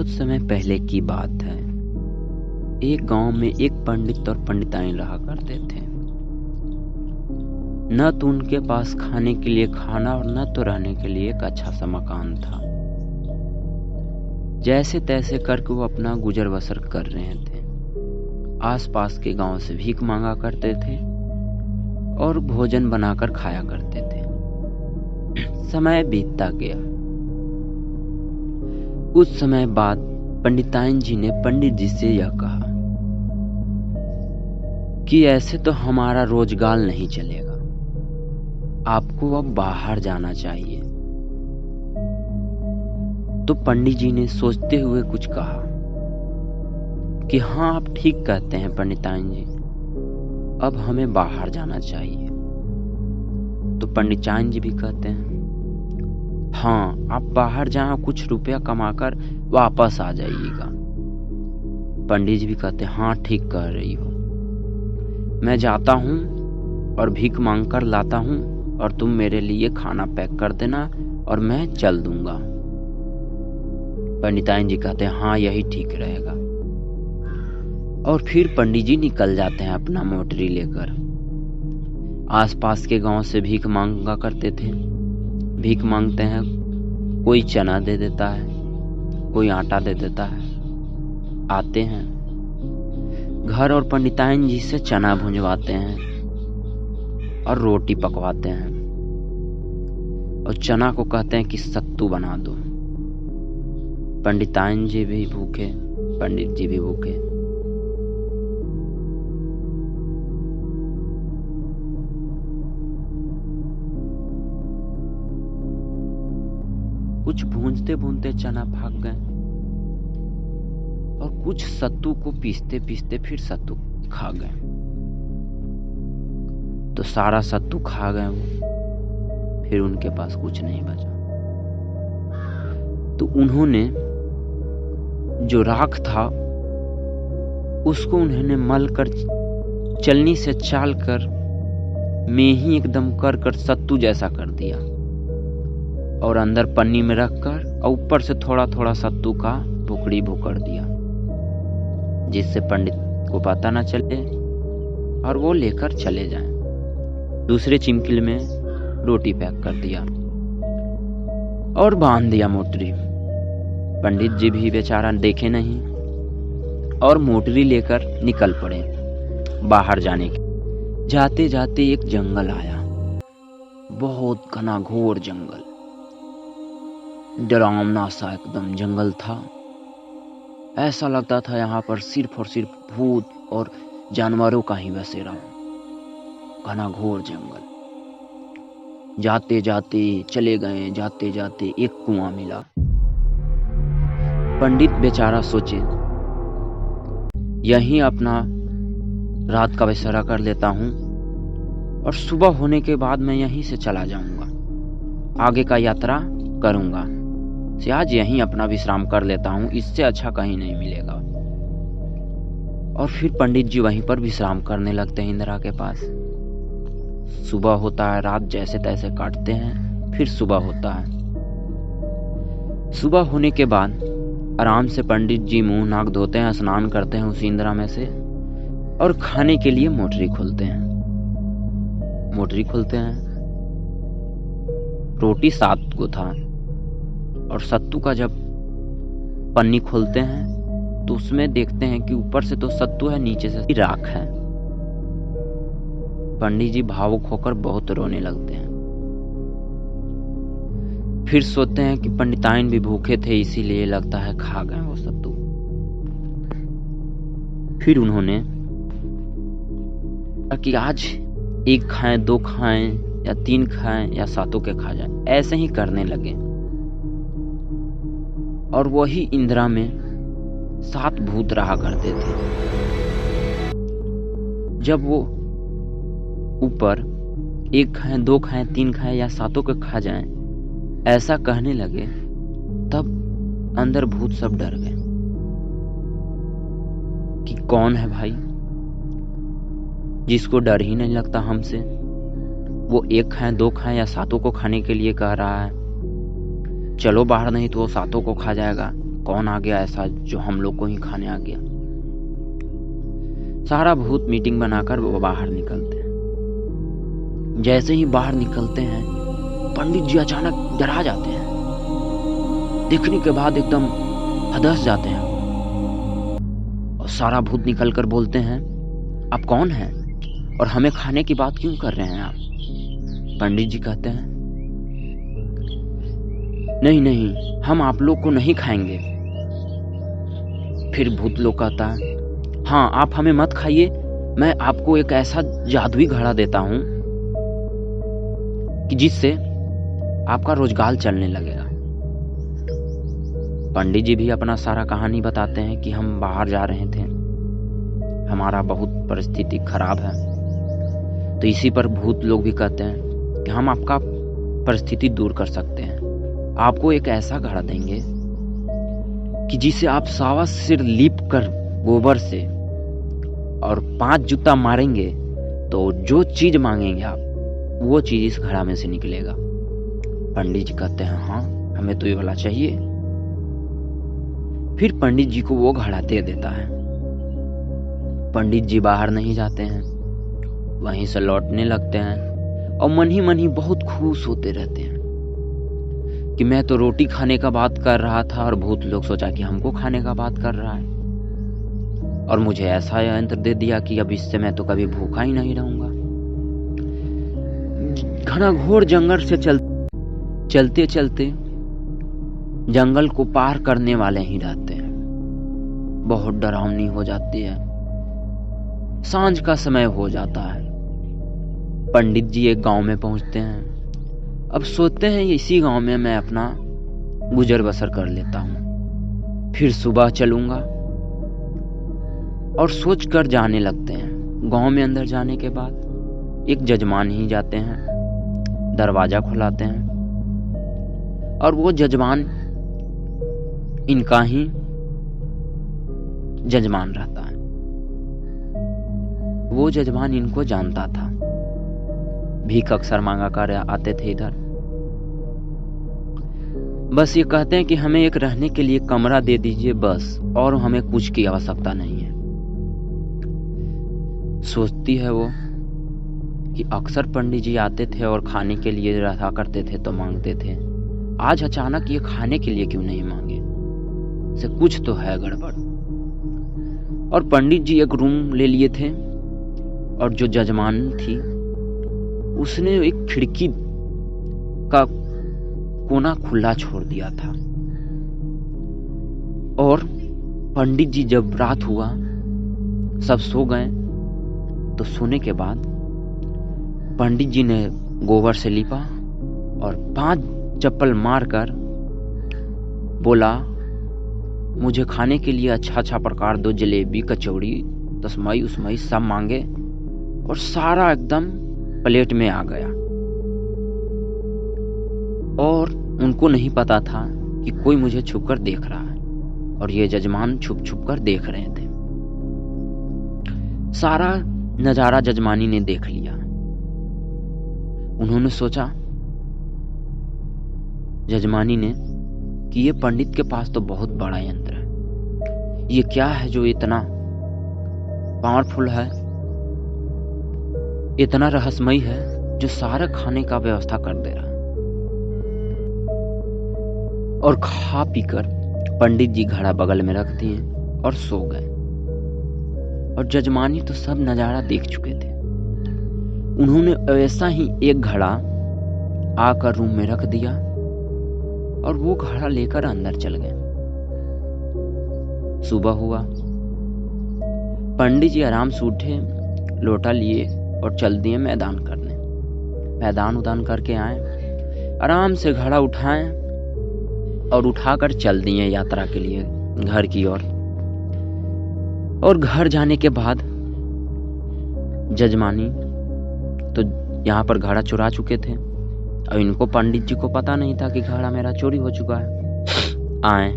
बहुत समय पहले की बात है। एक गांव में एक पंडित और पंडिताइन रहा करते थे। न तो उनके पास खाने के लिए खाना और न तो रहने के लिए एक अच्छा सा मकान था। जैसे तैसे करके वो अपना गुजर बसर कर रहे थे। आसपास के गांव से भीख मांगा करते थे और भोजन बनाकर खाया करते थे। समय बीतता गया। कुछ समय बाद पंडिताइन जी ने पंडित जी से यह कहा कि ऐसे तो हमारा रोजगार नहीं चलेगा, आपको अब बाहर जाना चाहिए। तो पंडित जी ने सोचते हुए कुछ कहा कि हाँ, आप ठीक कहते हैं पंडिताइन जी, अब हमें बाहर जाना चाहिए। तो पंडिताइन जी भी कहते हैं हाँ, आप बाहर जाएं, कुछ रुपया कमाकर वापस आ जाइएगा। पंडित जी भी कहते हैं हाँ, ठीक कह रही हो, मैं जाता हूँ और भीख मांग कर लाता हूँ और तुम मेरे लिए खाना पैक कर देना और मैं चल दूंगा। पंडिताइन जी कहते हैं हाँ, यही ठीक रहेगा। और फिर पंडित जी निकल जाते हैं अपना मोटरी लेकर। आसपास के गांव से भीख मांगा करते थे। भीख मांगते हैं, कोई चना दे देता है, कोई आटा दे देता है। आते हैं घर और पंडिताइन जी से चना भुंजवाते हैं और रोटी पकवाते हैं और चना को कहते हैं कि सत्तू बना दो। पंडिताइन जी भी भूखे, पंडित जी भी भूखे। कुछ भूंजते भूनते चना भाग गए और कुछ सत्तू को पीसते पीसते फिर सत्तू खा गए। तो सारा सत्तू खा गए वो, फिर उनके पास कुछ नहीं बचा। तो उन्होंने जो राख था उसको उन्होंने मल कर चलनी से चाल कर में ही एकदम कर सत्तू जैसा कर दिया और अंदर पन्नी में रखकर और ऊपर से थोड़ा थोड़ा सत्तू का भुकड़ी भुकर दिया, जिससे पंडित को पता न चले और वो लेकर चले जाएं। दूसरे चिमकिल में रोटी पैक कर दिया और बांध दिया मोटरी। पंडित जी भी बेचारा देखे नहीं और मोटरी लेकर निकल पड़े बाहर जाने के। जाते जाते एक जंगल आया, बहुत घना घोर जंगल, डरावना सा एकदम जंगल था। ऐसा लगता था यहाँ पर सिर्फ और सिर्फ भूत और जानवरों का ही बसेरा हो। घना घोर जंगल। जाते जाते चले गए, जाते जाते एक कुआं मिला। पंडित बेचारा सोचे यहीं अपना रात का बसेरा कर लेता हूँ और सुबह होने के बाद मैं यहीं से चला जाऊंगा, आगे का यात्रा करूंगा। आज यहीं अपना विश्राम कर लेता हूँ, इससे अच्छा कहीं नहीं मिलेगा। और फिर पंडित जी वहीं पर विश्राम करने लगते हैं इंदिरा के पास। सुबह होता है, रात जैसे तैसे काटते हैं, फिर सुबह होता है। सुबह होने के बाद आराम से पंडित जी मुंह नाक धोते हैं, स्नान करते हैं उसी इंदिरा में से और खाने के लिए मोटरी खोलते हैं। रोटी 7 को था और सत्तू का जब पन्नी खोलते हैं तो उसमें देखते हैं कि ऊपर से तो सत्तू है, नीचे से राख है। पंडित जी भावुक होकर बहुत रोने लगते हैं। फिर सोचते हैं कि पंडिताइन भी भूखे थे, इसीलिए लगता है खा गए वो सत्तू। फिर उन्होंने कि आज 1 खाएं, 2 खाएं या 3 खाएं या 7 के खा जाएं, ऐसे ही करने लगे। और वही इंदिरा में 7 भूत रहा करते थे। जब वो ऊपर 1 खाएं, 2 खाएं, 3 खाएं या 7 के खा जाएं ऐसा कहने लगे, तब अंदर भूत सब डर गए कि कौन है भाई जिसको डर ही नहीं लगता हमसे। वो 1 खाएं, 2 खाएं या 7 को खाने के लिए कह रहा है। चलो बाहर, नहीं तो वो 7 को खा जाएगा। कौन आ गया ऐसा जो हम लोग को ही खाने आ गया। सारा भूत मीटिंग बनाकर वो बाहर निकलते हैं। जैसे ही बाहर निकलते हैं पंडित जी अचानक डरा जाते हैं। देखने के बाद एकदम हदस जाते हैं और सारा भूत निकलकर बोलते हैं, आप कौन हैं और हमें खाने की बात क्यों कर रहे हैं आप? पंडित जी कहते हैं, नहीं नहीं, हम आप लोग को नहीं खाएंगे। फिर भूत लोग कहता है, हाँ आप हमें मत खाइए, मैं आपको एक ऐसा जादुई घड़ा देता हूं कि जिससे आपका रोजगार चलने लगेगा। पंडित जी भी अपना सारा कहानी बताते हैं कि हम बाहर जा रहे थे, हमारा बहुत परिस्थिति खराब है। तो इसी पर भूत लोग भी कहते हैं कि हम आपका परिस्थिति दूर कर सकते हैं, आपको एक ऐसा घड़ा देंगे कि जिसे आप सावा सिर लीप कर गोबर से और 5 जूता मारेंगे तो जो चीज मांगेंगे आप वो चीज इस घड़ा में से निकलेगा। पंडित जी कहते हैं, हाँ हमें तो ये वाला चाहिए। फिर पंडित जी को वो घड़ा दे देता है। पंडित जी बाहर नहीं जाते हैं, वहीं से लौटने लगते हैं और मन ही बहुत खुश होते रहते हैं कि मैं तो रोटी खाने का बात कर रहा था और भूत लोग सोचा कि हमको खाने का बात कर रहा है, और मुझे ऐसा यंत्र दे दिया कि अब इससे मैं तो कभी भूखा ही नहीं रहूंगा। घना घोर जंगल से चलते चलते जंगल को पार करने वाले ही रहते हैं। बहुत डरावनी हो जाती है। सांझ का समय हो जाता है। पंडित जी एक गांव में पहुंचते हैं। अब सोचते हैं इसी गांव में मैं अपना गुजर बसर कर लेता हूं, फिर सुबह चलूंगा, और सोच कर जाने लगते हैं। गांव में अंदर जाने के बाद एक जजमान ही जाते हैं, दरवाजा खुलाते हैं और वो जजमान इनका ही जजमान रहता है। वो जजमान इनको जानता था, भीख अक्सर मांगा कर आते थे इधर। बस ये कहते हैं कि हमें एक रहने के लिए कमरा दे दीजिए बस, और हमें कुछ की आवश्यकता नहीं है। सोचती है वो कि अक्सर पंडित जी आते थे और खाने के लिए रहा करते थे तो मांगते थे, आज अचानक ये खाने के लिए क्यों नहीं मांगे, से कुछ तो है गड़बड़। और पंडित जी एक रूम ले लिए थे और जो जजमान थी उसने एक खिड़की का कोना खुला छोड़ दिया था। और पंडित जी जब रात हुआ सब सो गए, तो सोने के बाद पंडित जी ने गोबर से लिपा और 5 चप्पल मारकर बोला, मुझे खाने के लिए अच्छा प्रकार दो, जलेबी कचौड़ी तस्मई उसमई सब मांगे, और सारा एकदम प्लेट में आ गया। और उनको नहीं पता था कि कोई मुझे छुप कर देख रहा है, और ये जजमान छुप छुप कर देख रहे थे। सारा नजारा जजमानी ने देख लिया। उन्होंने सोचा, जजमानी ने, कि ये पंडित के पास तो बहुत बड़ा यंत्र है, ये क्या है जो इतना पावरफुल है, इतना रहस्यमयी है, जो सारे खाने का व्यवस्था कर दे रहा है। और खा पीकर पंडित जी घड़ा बगल में रख दिए और सो गए। और जजमानी तो सब नजारा देख चुके थे। उन्होंने ऐसा ही एक घड़ा आकर रूम में रख दिया और वो घड़ा लेकर अंदर चल गए। सुबह हुआ, पंडित जी आराम से उठे, लोटा लिए और चल दिए मैदान करने। मैदान उदान करके आए, आराम से घड़ा उठाएं और उठाकर चल दिए यात्रा के लिए घर की ओर। और घर जाने के बाद जजमानी तो यहाँ पर घड़ा चुरा चुके थे। अब इनको पंडित जी को पता नहीं था कि घड़ा मेरा चोरी हो चुका है। आए,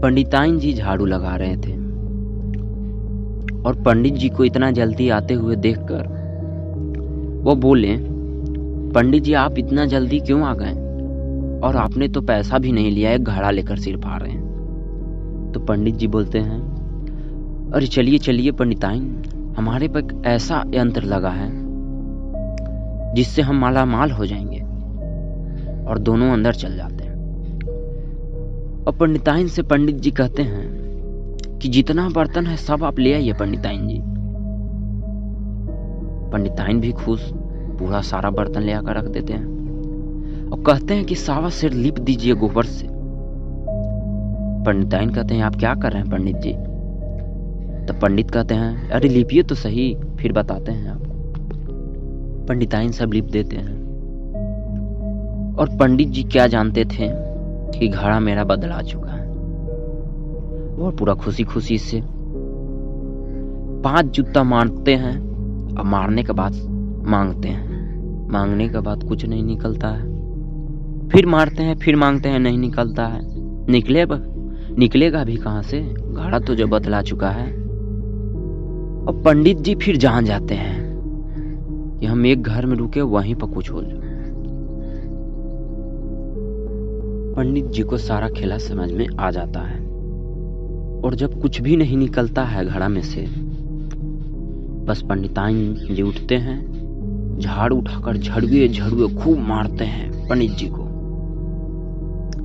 पंडिताइन जी झाड़ू लगा रहे थे और पंडित जी को इतना जल्दी आते हुए देखकर वो बोले, पंडित जी आप इतना जल्दी क्यों आ गए और आपने तो पैसा भी नहीं लिया है, घड़ा लेकर सिर फाड़ रहे हैं। तो पंडित जी बोलते हैं, अरे चलिए चलिए पंडिताइन, हमारे पर एक ऐसा यंत्र लगा है जिससे हम माला माल हो जाएंगे। और दोनों अंदर चल जाते हैं। और पंडिताइन से पंडित जी कहते हैं कि जितना बर्तन है सब आप ले आइए पंडिताइन जी। पंडिताइन भी खुश, पूरा सारा बर्तन ले आकर रख देते हैं और कहते हैं कि सावा सिर लिप दीजिए गोबर से। पंडिताइन कहते हैं, आप क्या कर रहे हैं पंडित जी? तो पंडित कहते हैं, अरे लिपिए तो सही, फिर बताते हैं आपको। पंडिताइन सब लिप देते हैं। और पंडित जी क्या जानते थे कि घड़ा मेरा बदला चुका है। और पूरा खुशी खुशी से 5 जूता मारते हैं और मारने के बाद मांगते हैं। मांगने के बाद कुछ नहीं निकलता है। फिर मारते हैं, फिर मांगते हैं, नहीं निकलता है। निकलेगा भी कहां से? घड़ा तो जो बदला चुका है। और पंडित जी फिर जान जाते हैं कि हम एक घर में रुके, वहीं पर कुछ हो जाए। पंडित जी को सारा खेला समझ में आ जाता है। और जब कुछ भी नहीं निकलता है घड़ा में से, बस पंडिताइन जी उठते हैं, झाड़ू उठाकर झड़ुए खूब मारते हैं पंडित जी को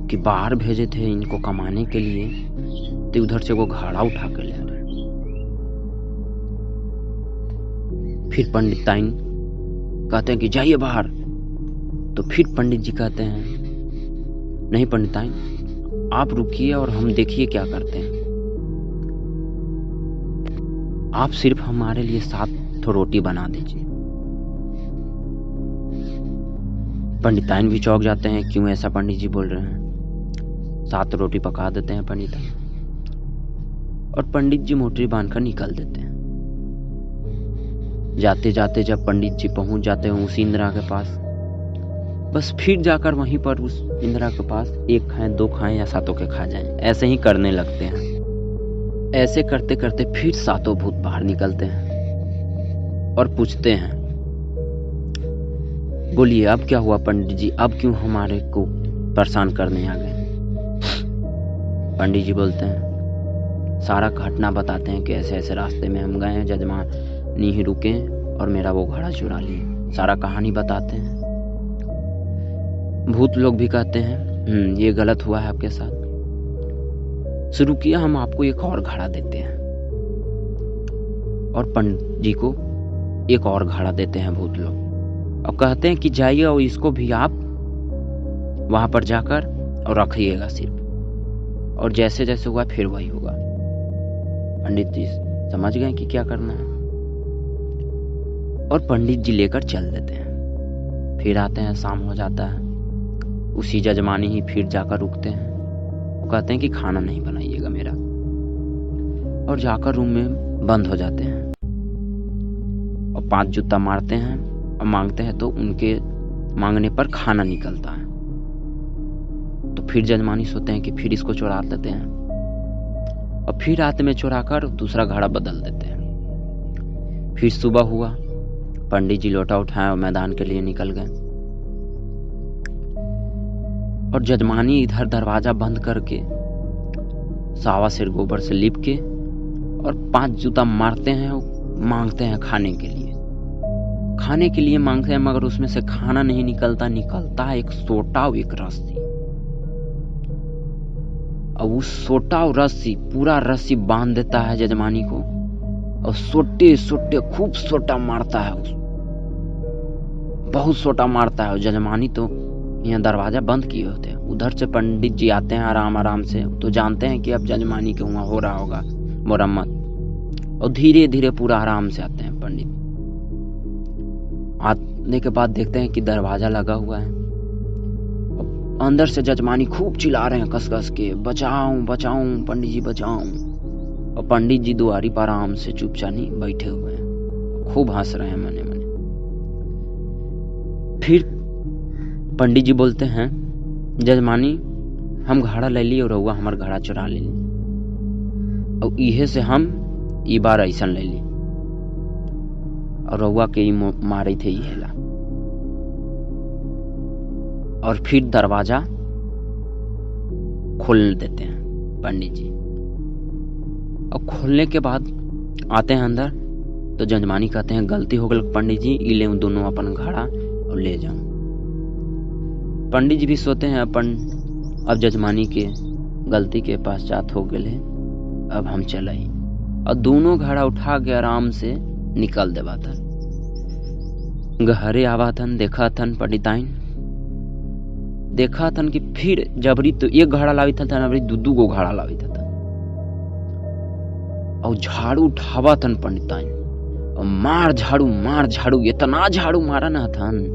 कि बाहर भेजे थे इनको कमाने के लिए, तो उधर से वो घड़ा उठा कर ले रहे। फिर पंडिताइन कहते हैं कि जाइए बाहर। तो फिर पंडित जी कहते हैं, नहीं पंडिताइन, आप रुकिए और हम देखिए क्या करते हैं। आप सिर्फ हमारे लिए 7 रोटी बना दीजिए। पंडिताइन भी चौंक जाते हैं, क्यों ऐसा पंडित जी बोल रहे हैं। 7 रोटी पका देते हैं पंडिताइन। और पंडित जी मोटरी बांधकर निकल देते हैं। जाते जाते जब पंडित जी पहुंच जाते हैं उस इंदिरा के पास, बस फिर जाकर वहीं पर उस इंदिरा के पास 1 खाएं, 2 खाएं या 7 के खा जाएं, ऐसे ही करने लगते हैं। ऐसे करते करते फिर 7 भूत बाहर निकलते हैं और पूछते हैं, बोलिए अब क्या हुआ पंडित जी, अब क्यों हमारे को परेशान करने आ गए? पंडित जी बोलते हैं, सारा घटना बताते हैं कि ऐसे ऐसे रास्ते में हम गए हैं, जजमानी ही रुके और मेरा वो घड़ा चुरा लिए। सारा कहानी बताते हैं। भूत लोग भी कहते हैं, ये गलत हुआ है आपके साथ। शुरू किया, हम आपको एक और घड़ा देते हैं। और पंडित जी को एक और घड़ा देते हैं भूत लोग और कहते हैं कि जाइए और इसको भी आप वहां पर जाकर और रखिएगा सिर्फ, और जैसे जैसे हुआ फिर वही होगा। पंडित जी समझ गए कि क्या करना है और पंडित जी लेकर चल देते हैं। फिर आते हैं, शाम हो जाता है। उसी जजमानी ही फिर जाकर रुकते हैं। वो कहते हैं कि खाना नहीं बनाइएगा मेरा, और जाकर रूम में बंद हो जाते हैं और 5 जूता मारते हैं और मांगते हैं, तो उनके मांगने पर खाना निकलता है। तो फिर जजमानी सोचते हैं कि फिर इसको चुरा लेते हैं और फिर रात में चुराकर दूसरा घड़ा बदल देते हैं। फिर सुबह हुआ, पंडित जी लोटा उठाए और मैदान के लिए निकल गए। और जजमानी इधर दरवाजा बंद करके सावा सिर गोबर से लिप के और 5 जूता मारते हैं और मांगते हैं खाने के लिए। खाने के लिए मांगते हैं, मगर उसमें से खाना नहीं निकलता। निकलता है एक सोटा और एक रस्सी। और उस सोटा और रस्सी, पूरा रस्सी बांध देता है जजमानी को और सोटे सोटे खूब सोटा मारता है। बहुत सोटा मारता है। और जजमानी तो यहाँ दरवाजा बंद किए होते हैं। उधर से पंडित जी आते हैं आराम आराम से, तो जानते हैं कि अब जजमानी के वहां हो रहा होगा मुरम्मत। और धीरे धीरे पूरा आराम से आते हैं पंडित। आने के बाद देखते हैं कि दरवाजा लगा हुआ है। अंदर से जजमानी खूब चिल्ला रहे हैं कस कस के, बचाऊं बचाऊं पंडित जी बचाऊं। और पंडित जी दुआरी पर आराम से चुपचानी बैठे हुए हैं, खूब हंस रहे हैं मने मने। फिर पंडित जी बोलते हैं, जजमानी हम घड़ा ले ली और रउआ हमार घड़ा चुरा ले ली, और इहे से हम ई बार ऐसा ले ली और रउआ के ई मारे थे इहेला। और फिर दरवाजा खोल देते हैं पंडित जी। और खोलने के बाद आते हैं अंदर, तो जजमानी कहते हैं गलती हो गई पंडित जी, इले दोनों अपन घड़ा और ले जाओ। पंडित जी भी सोते हैं अपन अब जजमानी के गलती के पश्चात हो गए, अब हम चले। और दोनों घड़ा उठा के आराम से निकल देवा था। घरे आवा थन, देखा थन पंडिताइन, देखा थन कि फिर जबरी तो एक घड़ा लावी था, अबरी दू गो घड़ा लावी था। और झाड़ू उठावा थन पंडिताइन, और मार झाड़ू इतना झाड़ू मारा ना थन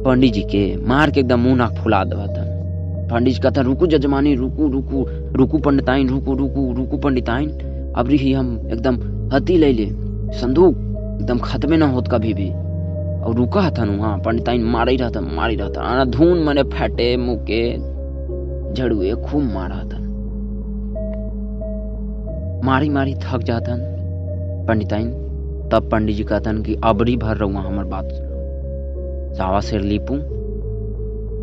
पंडित जी के, मार के एकदम मुंह नाक फुला देवा था। पंडित जी कहता रुकू जजमानी, रुकू पंडिताइन, रुकू पंडिताइन, अबरी ही हम एकदम हती ले ले, संदूक एकदम खत्मे ना होत कभी भी। और रुका था वहाँ पंडिताइन मार ही रहा था, धून मने फटे मुँह के झड़ुए खूब मारा था। मारी थक जाता पंडिताइन। तब पंडित जी कहतन कि अबरी भर रहुआ हमार बात सावा से लीपू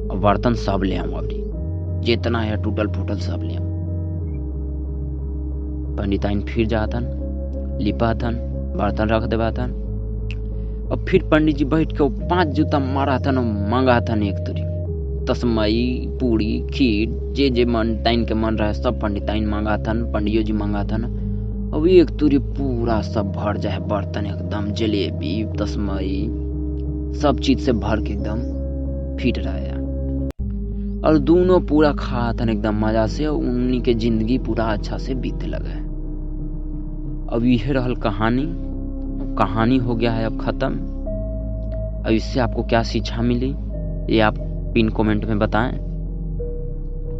और बर्तन सब ले आऊं, अबरी जितना है टूटल फूटल सब ले आऊं। पंडिताइन फिर जातन, लिपातन, बर्तन रख देवातन। और फिर पंडित जी बैठ के 5 जूता मारा था, मांगा था एक तुरी तस्मई पूरी खीर जे पंडिताइन के मन रहे सब पंडिताइन मांगा था, पंडियो जी मांगा था ना। अब एक तुरी पूरा सब भर जाए बर्तन, एकदम जलेबी तस्मई सब चीज से भर के एकदम फिट रहा। और दोनों पूरा खा था एकदम मजा से, और उन्हीं के जिंदगी पूरा अच्छा से बीते लगा है। अब यह रहल कहानी हो गया है अब खत्म। अब इससे आपको क्या शिक्षा मिली ये आप पिन कमेंट में बताएं।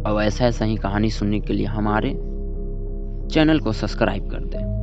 और ऐसा ही कहानी सुनने के लिए हमारे चैनल को सब्सक्राइब कर दें।